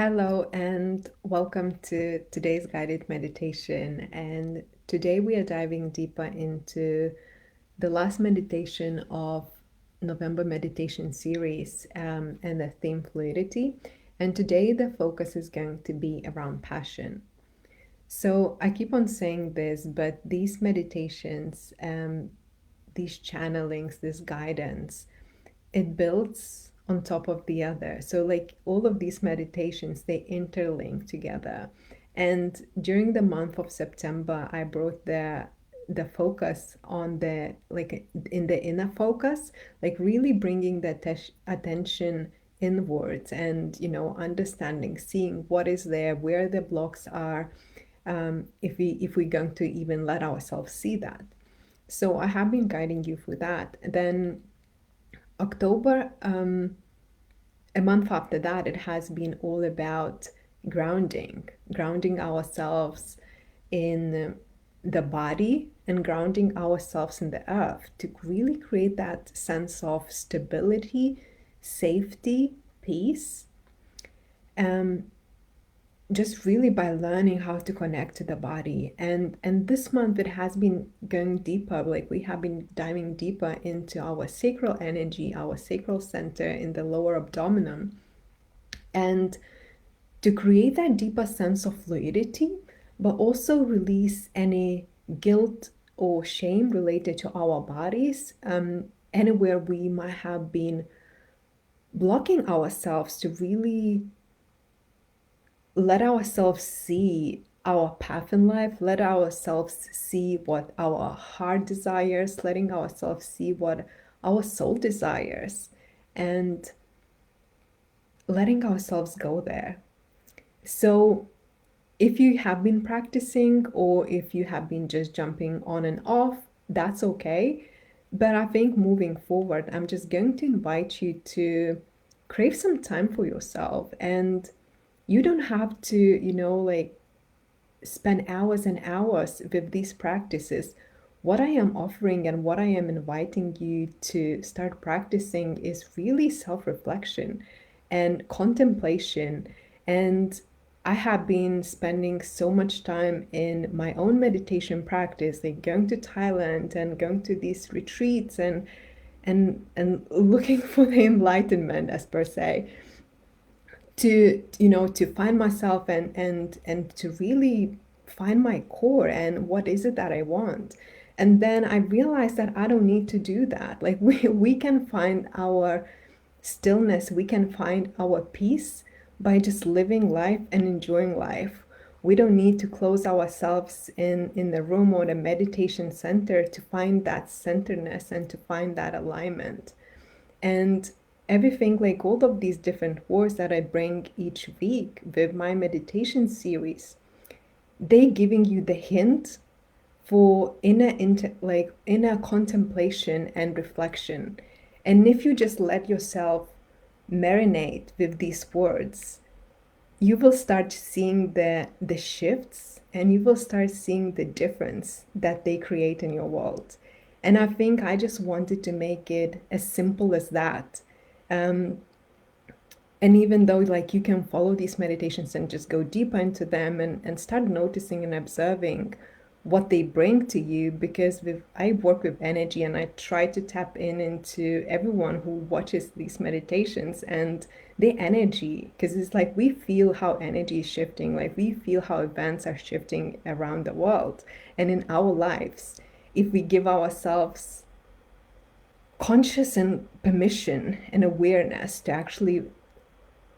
Hello and welcome to today's guided meditation. And today we are diving deeper into the last meditation of November meditation series and the theme fluidity. And today the focus is going to be around passion. So I keep on saying this, but these meditations, these channelings, this guidance, it builds on top of the other. So like all of these meditations, they interlink together. And during the month of September, I brought the focus on the like in the inner focus, like really bringing the attention inwards and understanding, seeing what is there, where the blocks are, if we're going to even let ourselves see that. So I have been guiding you through that. Then October, a month after that, it has been all about grounding ourselves in the body and grounding ourselves in the earth to really create that sense of stability, safety, peace. Um, just really by learning how to connect to the body, and this month it has been going deeper, like we have been diving deeper into our sacral energy, our sacral center in the lower abdomen, and to create that deeper sense of fluidity, but also release any guilt or shame related to our bodies, anywhere we might have been blocking ourselves to really let ourselves see our path in life, let ourselves see what our heart desires, letting ourselves see what our soul desires, and letting ourselves go there. So, if you have been practicing or if you have been just jumping on and off, that's okay. But I think moving forward, I'm just going to invite you to crave some time for yourself. And you don't have to, like spend hours and hours with these practices. What I am offering and what I am inviting you to start practicing is really self reflection and contemplation. And I have been spending so much time in my own meditation practice, like going to Thailand and going to these retreats and looking for the enlightenment as per se, to find myself and to really find my core and what is it that I want. And then I realized that I don't need to do that. Like we can find our stillness, we can find our peace by just living life and enjoying life. We don't need to close ourselves in the room or the meditation center to find that centeredness and to find that alignment. And everything, like all of these different words that I bring each week with my meditation series, they giving you the hint for inner contemplation and reflection. And if you just let yourself marinate with these words, you will start seeing the shifts, and you will start seeing the difference that they create in your world. And I think I just wanted to make it as simple as that. um, and even though like you can follow these meditations and just go deeper into them and start noticing and observing what they bring to you, because with I work with energy and I try to tap into everyone who watches these meditations and the energy, because it's like we feel how energy is shifting, like we feel how events are shifting around the world and in our lives, if we give ourselves conscious and permission and awareness to actually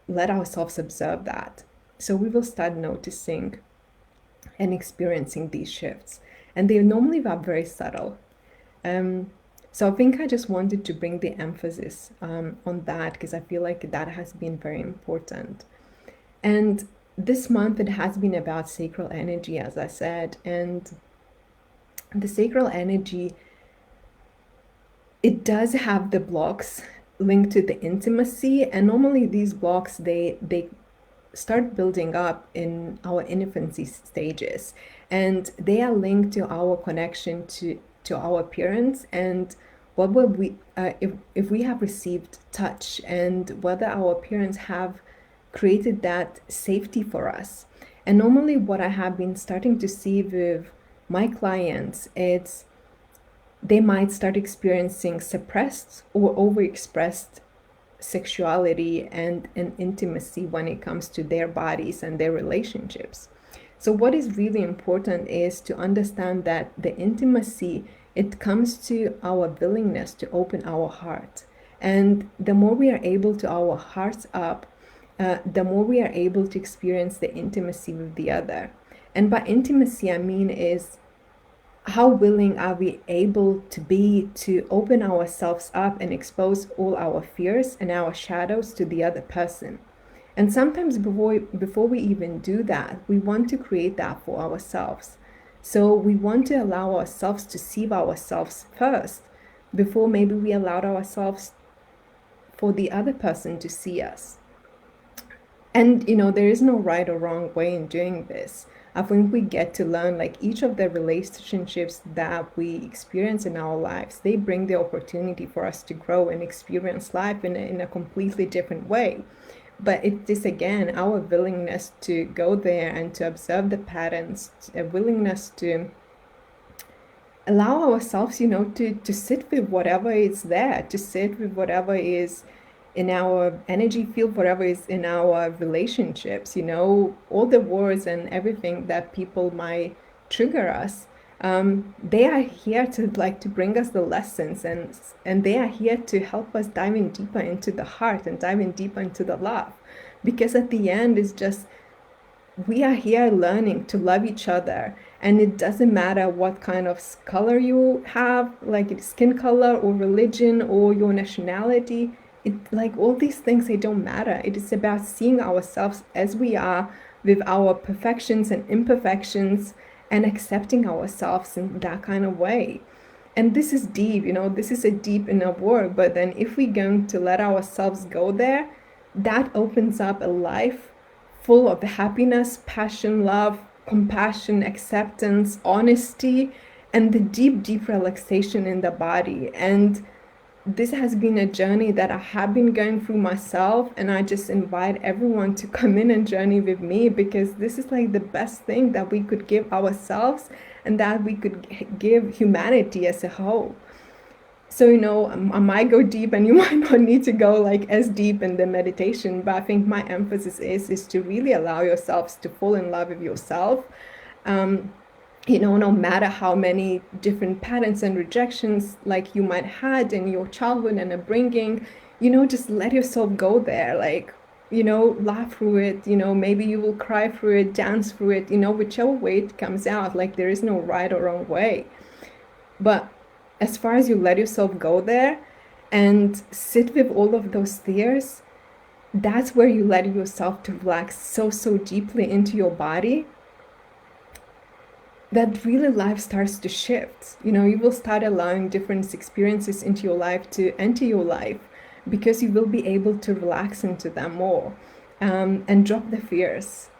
let ourselves observe that. So we will start noticing and experiencing these shifts. And they normally are very subtle. Um, so I think I just wanted to bring the emphasis on that because I feel like that has been very important. And this month it has been about sacral energy, as I said. And the sacral energy, it does have the blocks linked to the intimacy, and normally these blocks they start building up in our infancy stages, and they are linked to our connection to our parents, and what will we if we have received touch, and whether our parents have created that safety for us. And normally what I have been starting to see with my clients, it's they might start experiencing suppressed or overexpressed sexuality and intimacy when it comes to their bodies and their relationships. So what is really important is to understand that the intimacy, it comes to our willingness to open our heart. And the more we are able to our hearts up, the more we are able to experience the intimacy with the other. And by intimacy, I mean is how willing are we able to be to open ourselves up and expose all our fears and our shadows to the other person. And sometimes before we even do that, we want to create that for ourselves. So we want to allow ourselves to see ourselves first before maybe we allowed ourselves for the other person to see us. And there is no right or wrong way in doing this. I think we get to learn, like, each of the relationships that we experience in our lives, they bring the opportunity for us to grow and experience life in a completely different way. But it is, again, our willingness to go there and to observe the patterns, a willingness to allow ourselves, to sit with whatever is there, to sit with whatever is in our energy field, whatever is in our relationships, all the wars and everything that people might trigger us. They are here to bring us the lessons, and they are here to help us dive in deeper into the heart and dive in deeper into the love. Because at the end, it's just, we are here learning to love each other, and it doesn't matter what kind of color you have, like skin color or religion or your nationality. Like, all these things, they don't matter. It is about seeing ourselves as we are, with our perfections and imperfections, and accepting ourselves in that kind of way. And this is deep, this is a deep inner work. But then if we're going to let ourselves go there, that opens up a life full of happiness, passion, love, compassion, acceptance, honesty, and the deep, deep relaxation in the body. And this has been a journey that I have been going through myself, and I just invite everyone to come in and journey with me, because this is like the best thing that we could give ourselves and that we could give humanity as a whole. So, I might go deep and you might not need to go like as deep in the meditation, but I think my emphasis is to really allow yourselves to fall in love with yourself. No matter how many different patterns and rejections like you might had in your childhood and upbringing, just let yourself go there, like, laugh through it, maybe you will cry through it, dance through it, whichever way it comes out. Like, there is no right or wrong way. But as far as you let yourself go there and sit with all of those fears, that's where you let yourself to relax so deeply into your body, that really life starts to shift. You will start allowing different experiences into your life to enter your life, because you will be able to relax into them more, and drop the fears.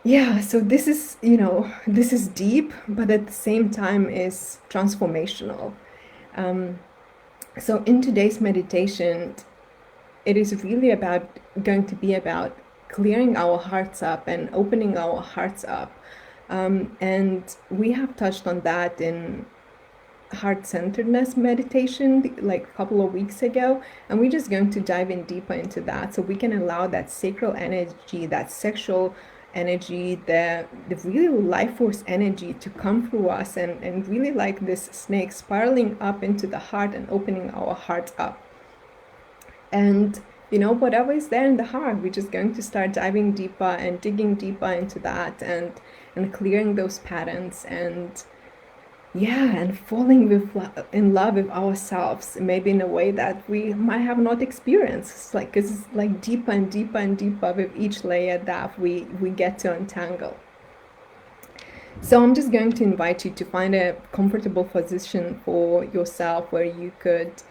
Yeah, so this is deep, but at the same time is transformational. So in today's meditation, it is really going to be about clearing our hearts up and opening our hearts up. And we have touched on that in heart-centeredness meditation like a couple of weeks ago, and we're just going to dive in deeper into that, so we can allow that sacral energy, that sexual energy, the really life force energy to come through us, and really like this snake spiraling up into the heart and opening our hearts up. And whatever is there in the heart, we're just going to start diving deeper and digging deeper into that, and clearing those patterns, and falling in love with ourselves, maybe in a way that we might have not experienced. Because it's like deeper and deeper and deeper with each layer that we get to untangle. So I'm just going to invite you to find a comfortable position for yourself where you could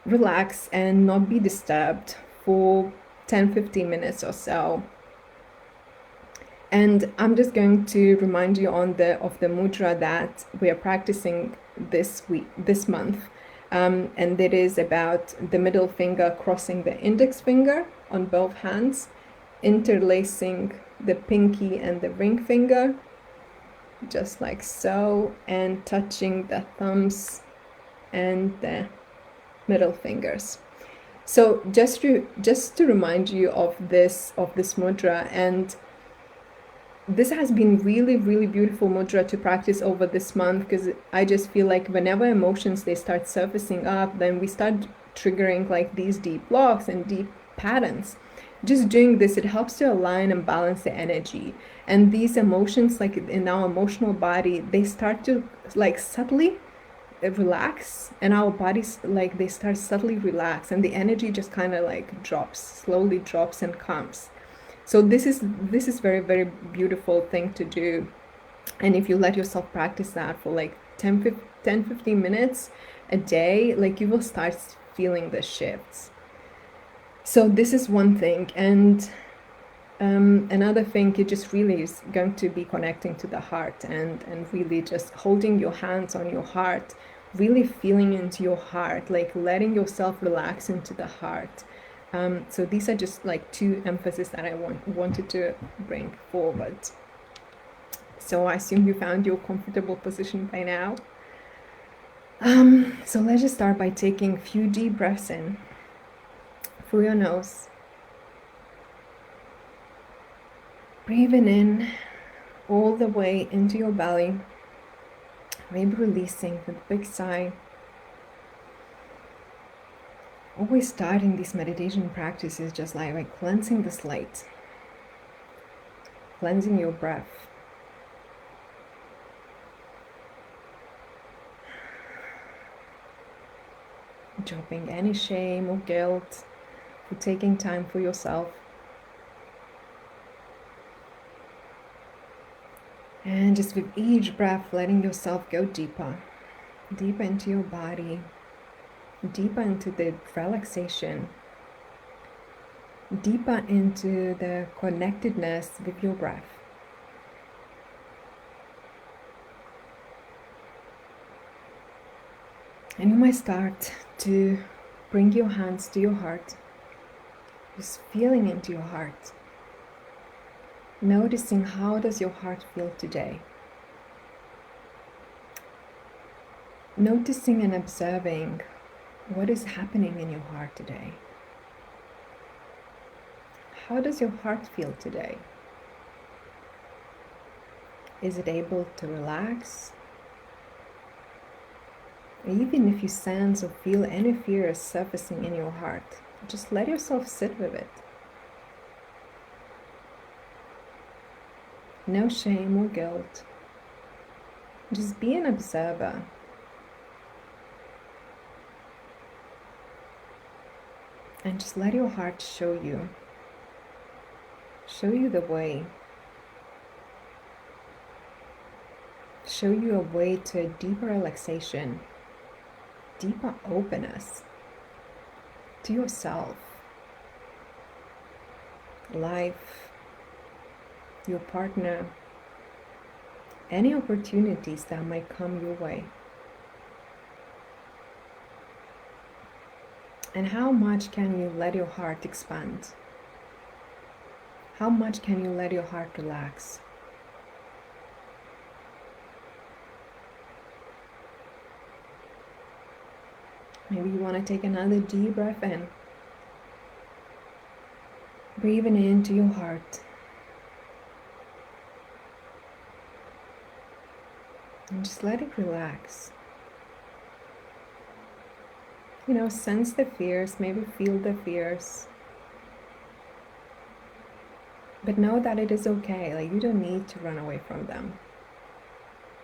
relax and not be disturbed for 10-15 minutes or so. And I'm just going to remind you of the mudra that we are practicing this month, and it is about the middle finger crossing the index finger, on both hands, interlacing the pinky and the ring finger, just like so, and touching the thumbs and the middle fingers. So just to remind you of this mudra, and this has been really beautiful mudra to practice over this month, because I just feel like whenever emotions they start surfacing up, then we start triggering like these deep blocks and deep patterns. Just doing this, it helps to align and balance the energy, and these emotions, like in our emotional body, they start to like subtly relax, and our bodies, like they start subtly relax, and the energy just kind of like slowly drops and calms. So this is very beautiful thing to do, and if you let yourself practice that for like 10-15 minutes a day, like you will start feeling the shifts. So this is one thing. And another thing, it just really is going to be connecting to the heart, and really just holding your hands on your heart, really feeling into your heart, like letting yourself relax into the heart. So these are just like two emphasis that I wanted to bring forward. So I assume you found your comfortable position by now. So let's just start by taking a few deep breaths in through your nose. Breathing in all the way into your belly, maybe releasing with a big sigh. Always starting these meditation practices just like cleansing the slate, cleansing your breath. Dropping any shame or guilt for taking time for yourself. And just with each breath, letting yourself go deeper, deeper into your body, deeper into the relaxation, deeper into the connectedness with your breath. And you might start to bring your hands to your heart, just feeling into your heart, noticing how does your heart feel today. Noticing and observing what is happening in your heart today. How does your heart feel today? Is it able to relax? Even if you sense or feel any fear surfacing in your heart, just let yourself sit with it. No shame or guilt. Just be an observer. And just let your heart show you the way. Show you a way to a deeper relaxation, deeper openness to yourself, life, your partner, any opportunities that might come your way. And how much can you let your heart expand? How much can you let your heart relax? Maybe you want to take another deep breath in. Breathing into your heart. And just let it relax. You know, sense the fears, maybe feel the fears. But know that it is okay. Like, you don't need to run away from them.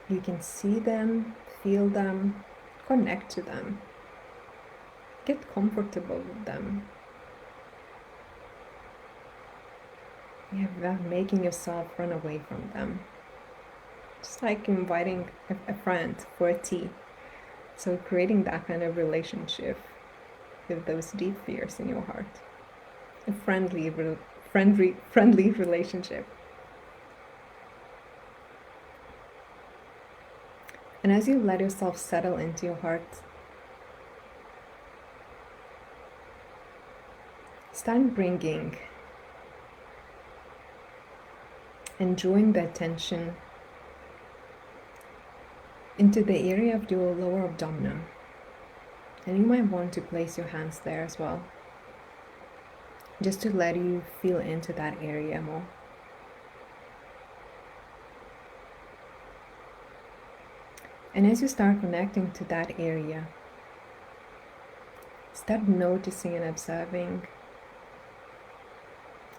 You can see them, feel them, connect to them. Get comfortable with them. Without making yourself run away from them. Just like inviting a friend for a tea. So creating that kind of relationship with those deep fears in your heart. A friendly relationship. And as you let yourself settle into your heart, start bringing and drawing the attention into the area of your lower abdomen. And you might want to place your hands there as well, just to let you feel into that area more. And as you start connecting to that area, start noticing and observing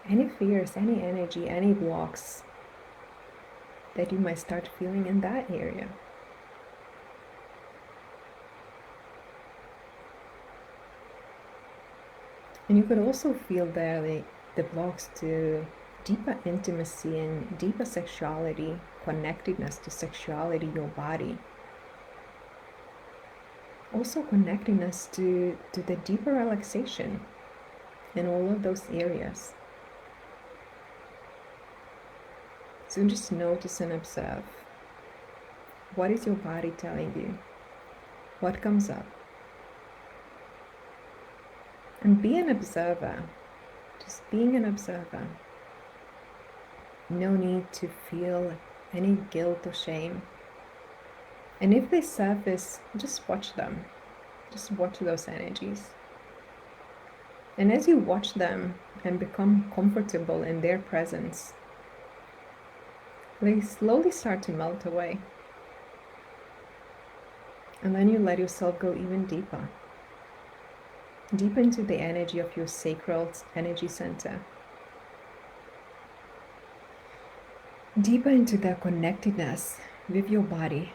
any fears, any energy, any blocks that you might start feeling in that area. And you could also feel there the blocks to deeper intimacy and deeper sexuality, connectedness to sexuality, your body. Also connecting us to the deeper relaxation in all of those areas. So just notice and observe. What is your body telling you? What comes up? And be an observer. Just being an observer. No need to feel any guilt or shame. And if they surface, just watch them. Just watch those energies. And as you watch them and become comfortable in their presence, they slowly start to melt away. And then you let yourself go even deeper. Deep into the energy of your sacral energy center. Deeper into the connectedness with your body.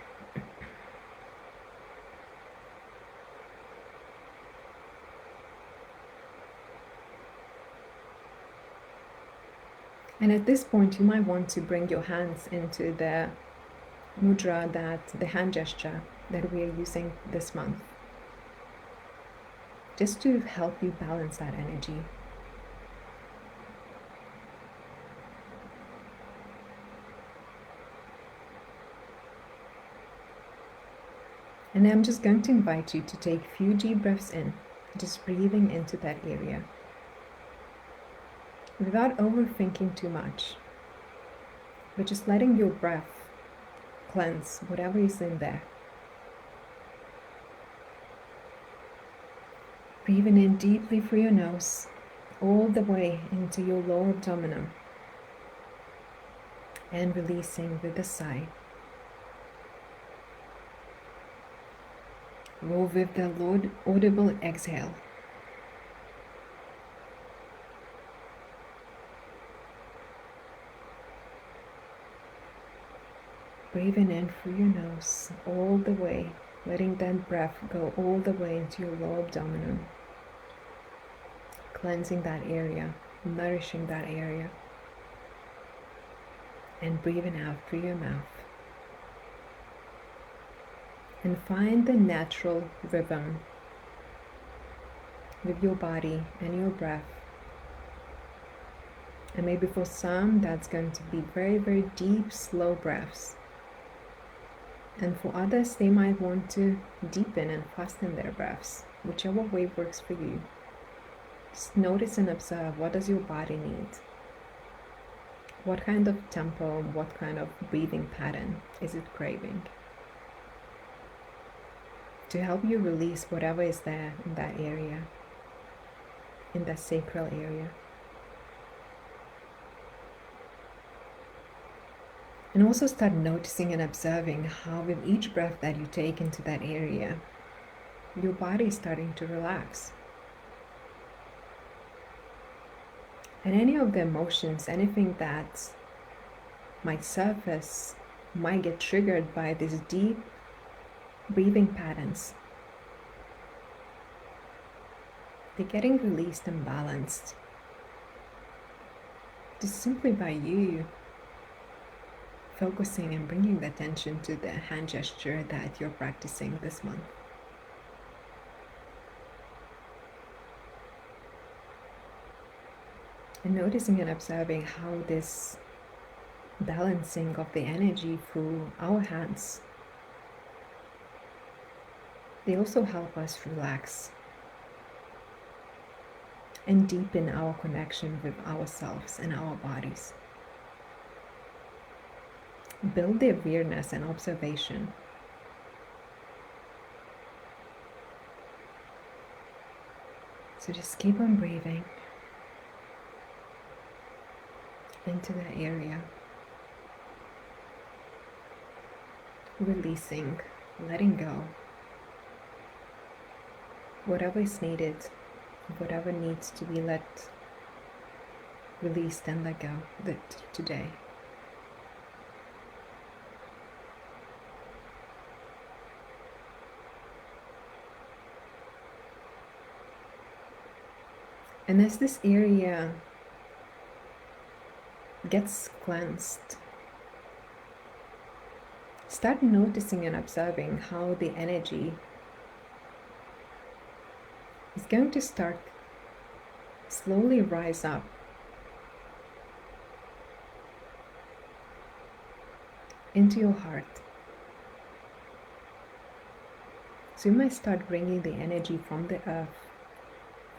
And at this point, you might want to bring your hands into the mudra, the hand gesture that we are using this month, just to help you balance that energy. And I'm just going to invite you to take a few deep breaths in, just breathing into that area, without overthinking too much, but just letting your breath cleanse whatever is in there. Breathing in deeply through your nose, all the way into your lower abdomen, and releasing with a sigh. Roll with the audible exhale. Breathing in through your nose all the way, letting that breath go all the way into your lower abdomen, cleansing that area, nourishing that area, and breathing out through your mouth. And find the natural rhythm with your body and your breath. And maybe for some, that's going to be very, very deep, slow breaths. And for others, they might want to deepen and fasten their breaths, whichever way works for you. Just notice and observe, what does your body need? What kind of tempo, what kind of breathing pattern is it craving? To help you release whatever is there in that area, in that sacral area. And also start noticing and observing how with each breath that you take into that area, your body is starting to relax. And any of the emotions, anything that might surface, might get triggered by these deep breathing patterns. They're getting released and balanced. Just simply by you focusing and bringing the attention to the hand gesture that you're practicing this month. And noticing and observing how this balancing of the energy through our hands, they also help us relax and deepen our connection with ourselves and our bodies. Build the awareness and observation. So just keep on breathing into that area, releasing, letting go. Whatever is needed, whatever needs to be released and let go today. And as this area gets cleansed, start noticing and observing how the energy is going to start slowly rise up into your heart. So you might start bringing the energy from the earth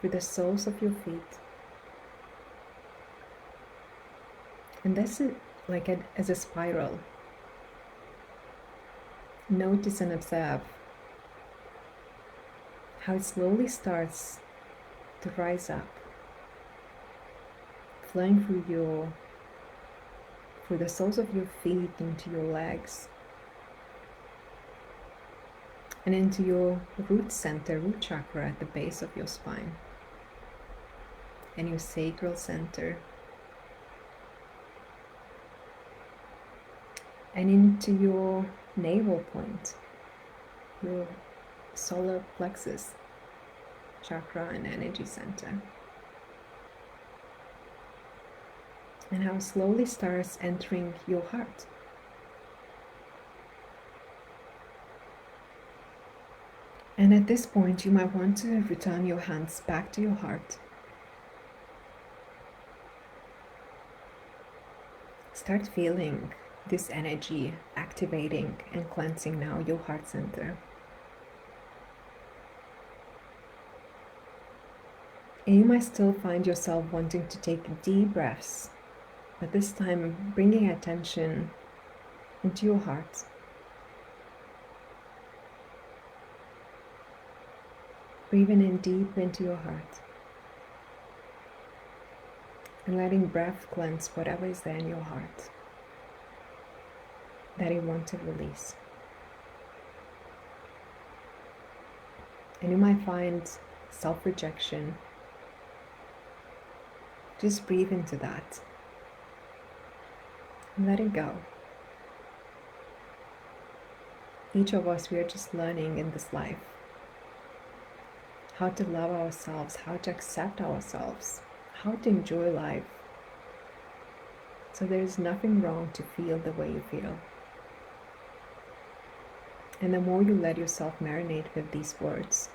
through the soles of your feet. And that's it, like as a spiral. Notice and observe how it slowly starts to rise up, flowing through the soles of your feet into your legs and into your root center, root chakra at the base of your spine, and your sacral center, and into your navel point, your solar plexus chakra and energy center. And how it slowly starts entering your heart. And at this point, you might want to return your hands back to your heart. Start feeling this energy activating and cleansing now your heart center. And you might still find yourself wanting to take deep breaths, but this time bringing attention into your heart. Breathing in deep into your heart and letting breath cleanse whatever is there in your heart that you want to release. And you might find self-rejection. Just breathe into that and let it go. Each of us, we are just learning in this life how to love ourselves, how to accept ourselves, how to enjoy life. So there is nothing wrong to feel the way you feel. And the more you let yourself marinate with these words,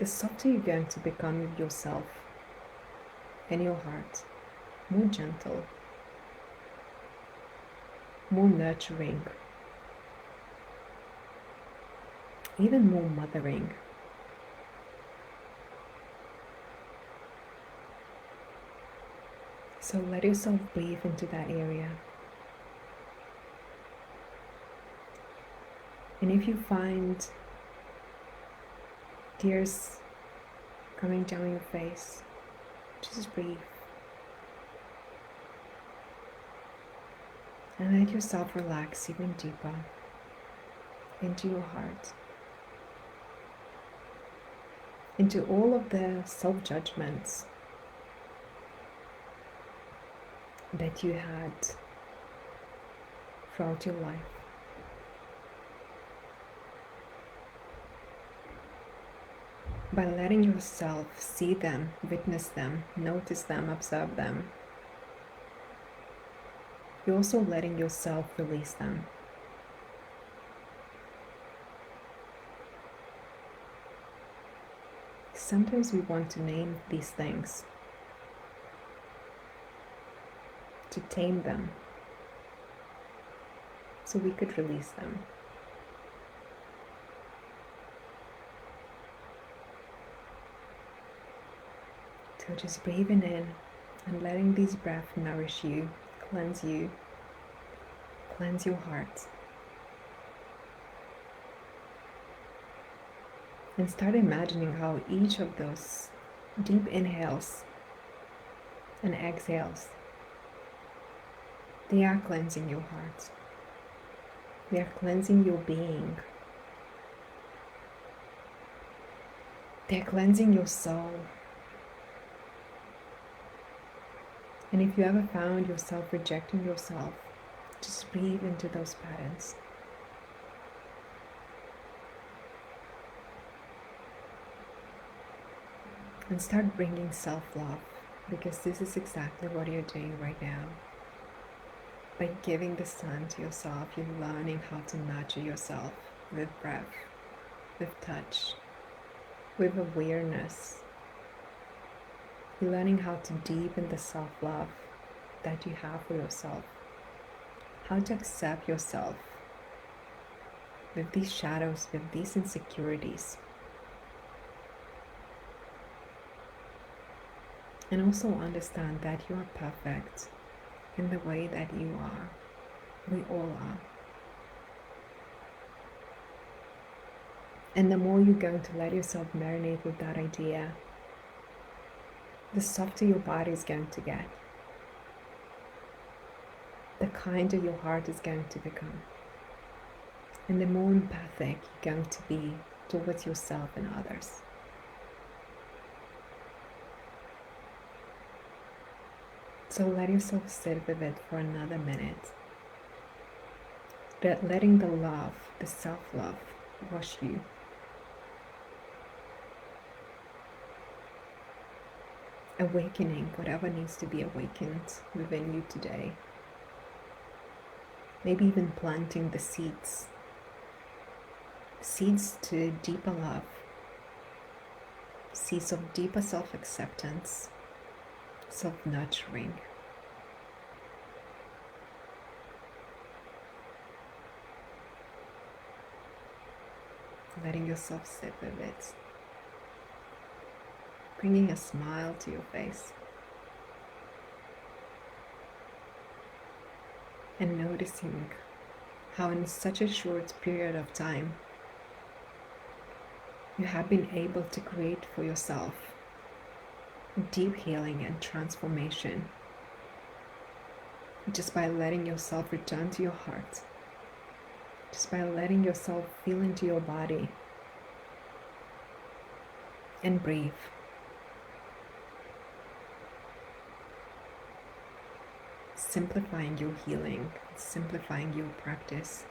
the softer you're going to become with yourself and your heart, more gentle, more nurturing, even more mothering. So let yourself breathe into that area. And if you find tears coming down your face, just breathe. And let yourself relax even deeper into your heart, into all of the self-judgments that you had throughout your life. By letting yourself see them, witness them, notice them, observe them, you're also letting yourself release them. Sometimes we want to name these things, to tame them, so we could release them. So just breathing in and letting these breaths nourish you, cleanse your heart. And start imagining how each of those deep inhales and exhales, they are cleansing your heart. They are cleansing your being. They're cleansing your soul. And if you ever found yourself rejecting yourself, just breathe into those patterns. And start bringing self-love, because this is exactly what you're doing right now. By giving this time to yourself, you're learning how to nurture yourself with breath, with touch, with awareness. You're learning how to deepen the self-love that you have for yourself. How to accept yourself with these shadows, with these insecurities. And also understand that you are perfect in the way that you are. We all are. And the more you're going to let yourself marinate with that idea, the softer your body is going to get. The kinder your heart is going to become. And the more empathic you're going to be towards yourself and others. So let yourself sit with it for another minute. But letting the love, the self-love, wash you. Awakening whatever needs to be awakened within you today. Maybe even planting the seeds to deeper love, seeds of deeper self-acceptance, self-nurturing. Letting yourself sit with it. Bringing a smile to your face. And noticing how in such a short period of time you have been able to create for yourself deep healing and transformation just by letting yourself return to your heart, just by letting yourself feel into your body and breathe. Simplifying your healing, simplifying your practice.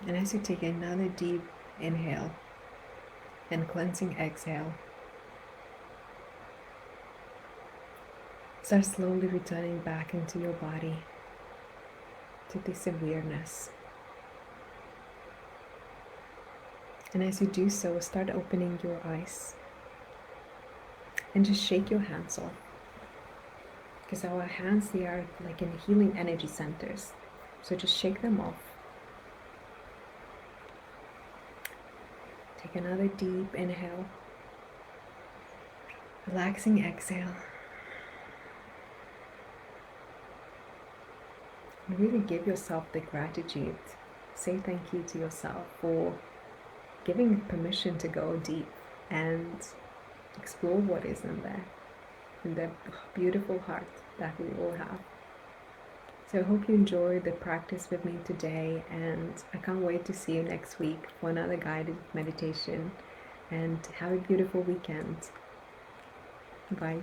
And as you take another deep inhale and cleansing exhale, start slowly returning back into your body to this awareness. And as you do so, start opening your eyes and just shake your hands off. Because our hands, they are like in healing energy centers. So just shake them off. Take another deep inhale. Relaxing exhale. And really give yourself the gratitude. Say thank you to yourself for giving permission to go deep and explore what is in there, in the beautiful heart that we all have. So I hope you enjoyed the practice with me today, and I can't wait to see you next week for another guided meditation, and have a beautiful weekend. Bye.